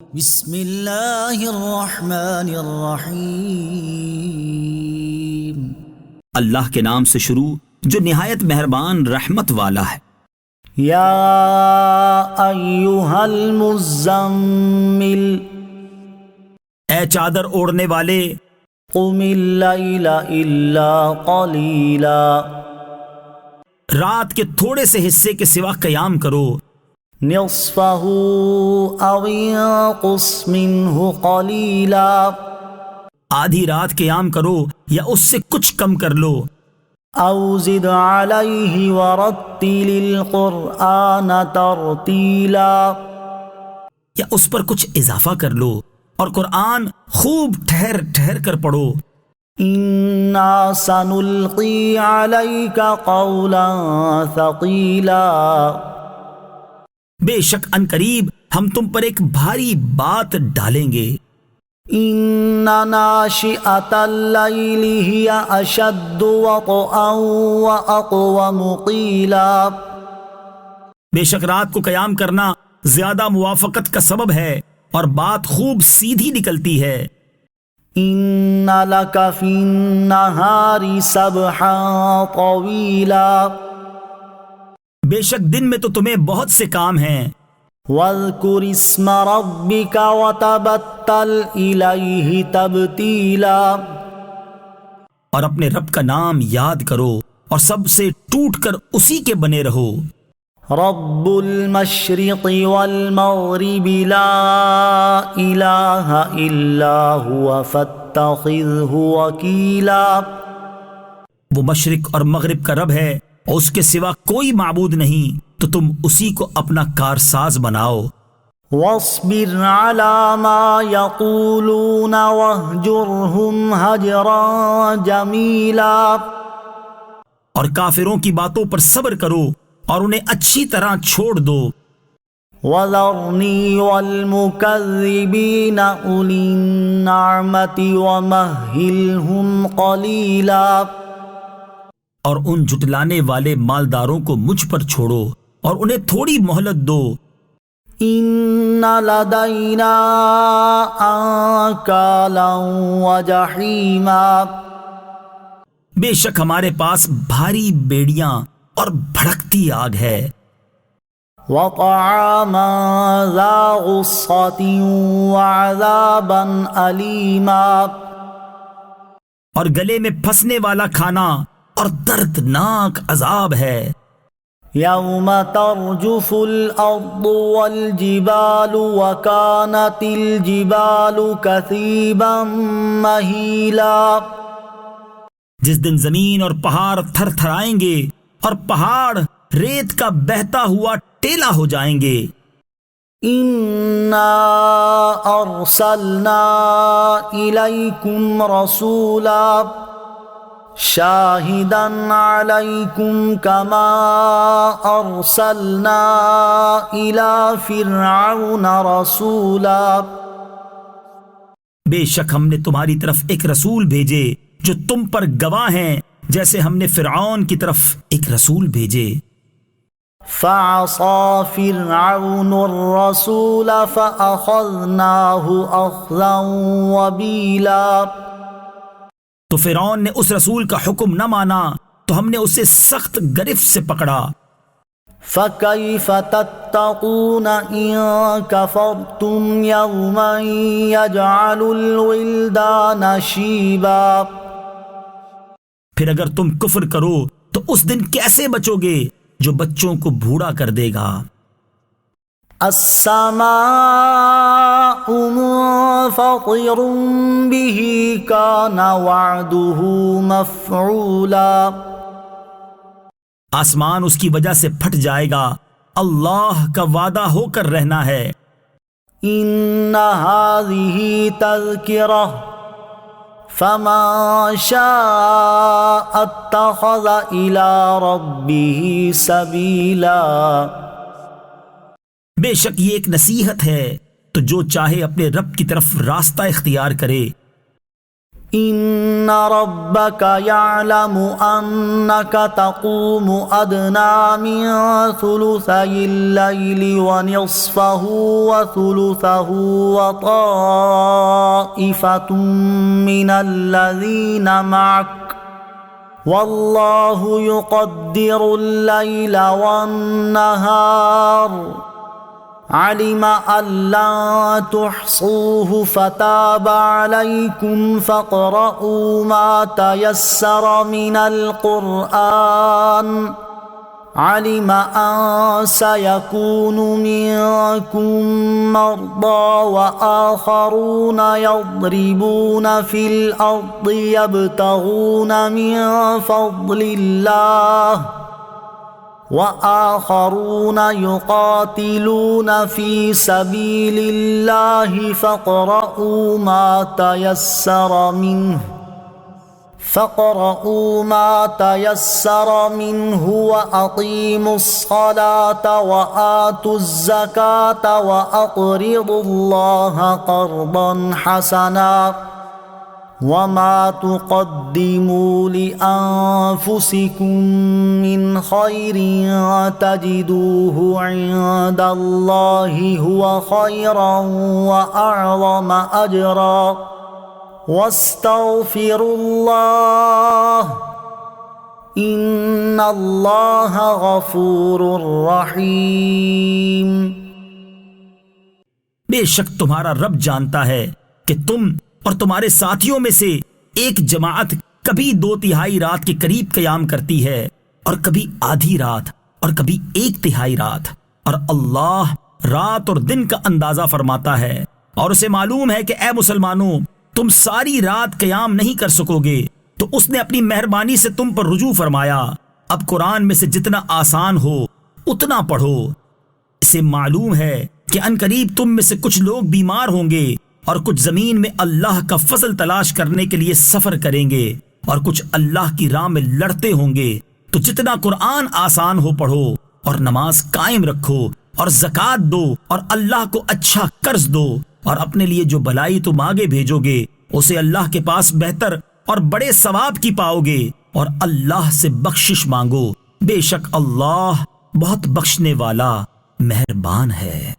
بسم اللہ الرحمن الرحیم۔ اللہ کے نام سے شروع جو نہایت مہربان رحمت والا ہے۔ یا ایہا المزمل، اے چادر اوڑھنے والے، قم اللیل الا قلیلا، رات کے تھوڑے سے حصے کے سوا قیام کرو، نصفہ او انقص منہ قلیلا، آدھی رات قیام کرو یا اس سے کچھ کم کر لو، او زد علیہ ورتل القرآن ترتیلا، یا اس پر کچھ اضافہ کر لو اور قرآن خوب ٹھہر ٹھہر کر پڑھو۔ انا سنلقی علیک قولا ثقیلا، بے شک ان قریب ہم تم پر ایک بھاری بات ڈالیں گے۔ ان ناشئۃ اللیل ہی اشد وطئا واقوم قیلا، بے شک رات کو قیام کرنا زیادہ موافقت کا سبب ہے اور بات خوب سیدھی نکلتی ہے۔ ان لک فی النہار سبحا طویلا، بے شک دن میں تو تمہیں بہت سے کام ہیں۔ واذکر اسم ربک وتبتل الیہ تبتیلا، اور اپنے رب کا نام یاد کرو اور سب سے ٹوٹ کر اسی کے بنے رہو۔ رب المشرق والمغرب لا الہ الا هو فاتخذہ وکیلا، وہ مشرق اور مغرب کا رب ہے اور اس کے سوا کوئی معبود نہیں، تو تم اسی کو اپنا کارساز بناؤ۔ واصبر علی ما یقولون واہجرہم ہجرا جمیلا، اور کافروں کی باتوں پر صبر کرو اور انہیں اچھی طرح چھوڑ دو۔ وذرنی والمکذبین اولی النعمۃ ومہلہم قلیلا، اور ان جھٹلانے والے مالداروں کو مجھ پر چھوڑو اور انہیں تھوڑی مہلت دو۔ ان لدینا انکالا وجحیما، بے شک ہمارے پاس بھاری بیڑیاں اور بھڑکتی آگ ہے، وطعاما ذا غصۃ وعذابا علیما، اور گلے میں پھنسنے والا کھانا اور دردناک عذاب ہے۔ یوم ترجف الارض والجبال وکانت الجبال کثیبا مہیلا، جس دن زمین اور پہاڑ تھر تھرائیں گے اور پہاڑ ریت کا بہتا ہوا ٹیلا ہو جائیں گے۔ انا ارسلنا الیکم رسولا شاہدا علیکم کما ارسلنا الی فرعون رسولا، بے شک ہم نے تمہاری طرف ایک رسول بھیجے جو تم پر گواہ ہیں، جیسے ہم نے فرعون کی طرف ایک رسول بھیجے۔ فعصى فرعون الرسول فأخذناه أخذا وبيلا، تو فرعون نے اس رسول کا حکم نہ مانا تو ہم نے اسے سخت گرفت سے پکڑا۔ فكيف تتقون إن كفرتم يوما يجعل الولدان شيبا، پھر اگر تم کفر کرو تو اس دن کیسے بچو گے جو بچوں کو بوڑھا کر دے گا۔ السماء منفطر به كان وعده مفعولا، آسمان اس کی وجہ سے پھٹ جائے گا، اللہ کا وعدہ ہو کر رہنا ہے۔ ان هذه تذکرہ فمن شاء اتخذ الى ربه سبیلا، بے شک یہ ایک نصیحت ہے، تو جو چاہے اپنے رب کی طرف راستہ اختیار کرے۔ إن ربك يعلم أنك تقوم أدنى من ثلثي الليل ونصفه وثلثه وطائفة من الذين معك والله يقدر الليل والنهار علم أن لن تحصوه فتاب عليكم فاقرؤوا ما تيسر من القرآن علم أن سيكون منكم مرضى وآخرون يضربون في الأرض يبتغون من فضل الله وآخرون يقاتلون في سبيل الله فاقرؤوا ما تيسر منه وأقيموا الصلاة وآتوا الزكاة وأقرضوا الله قرضا حسنا وما تقدموا لأنفسكم من خير تجدوه عند الله هو خيرا وأعظم أجرا واستغفروا الله إن الله غفور رحيم۔ بے شک تمہارا رب جانتا ہے کہ تم اور تمہارے ساتھیوں میں سے ایک جماعت کبھی 2/3 رات کے قریب قیام کرتی ہے اور کبھی آدھی رات اور کبھی 1/3 رات، اور اللہ رات اور دن کا اندازہ فرماتا ہے، اور اسے معلوم ہے کہ اے مسلمانوں تم ساری رات قیام نہیں کر سکو گے، تو اس نے اپنی مہربانی سے تم پر رجوع فرمایا، اب قرآن میں سے جتنا آسان ہو اتنا پڑھو۔ اسے معلوم ہے کہ عنقریب تم میں سے کچھ لوگ بیمار ہوں گے اور کچھ زمین میں اللہ کا فضل تلاش کرنے کے لیے سفر کریں گے اور کچھ اللہ کی راہ میں لڑتے ہوں گے، تو جتنا قرآن آسان ہو پڑھو اور نماز قائم رکھو اور زکوٰۃ دو اور اللہ کو اچھا قرض دو، اور اپنے لیے جو بلائی تم آگے بھیجو گے اسے اللہ کے پاس بہتر اور بڑے ثواب کی پاؤ گے، اور اللہ سے بخشش مانگو، بے شک اللہ بہت بخشنے والا مہربان ہے۔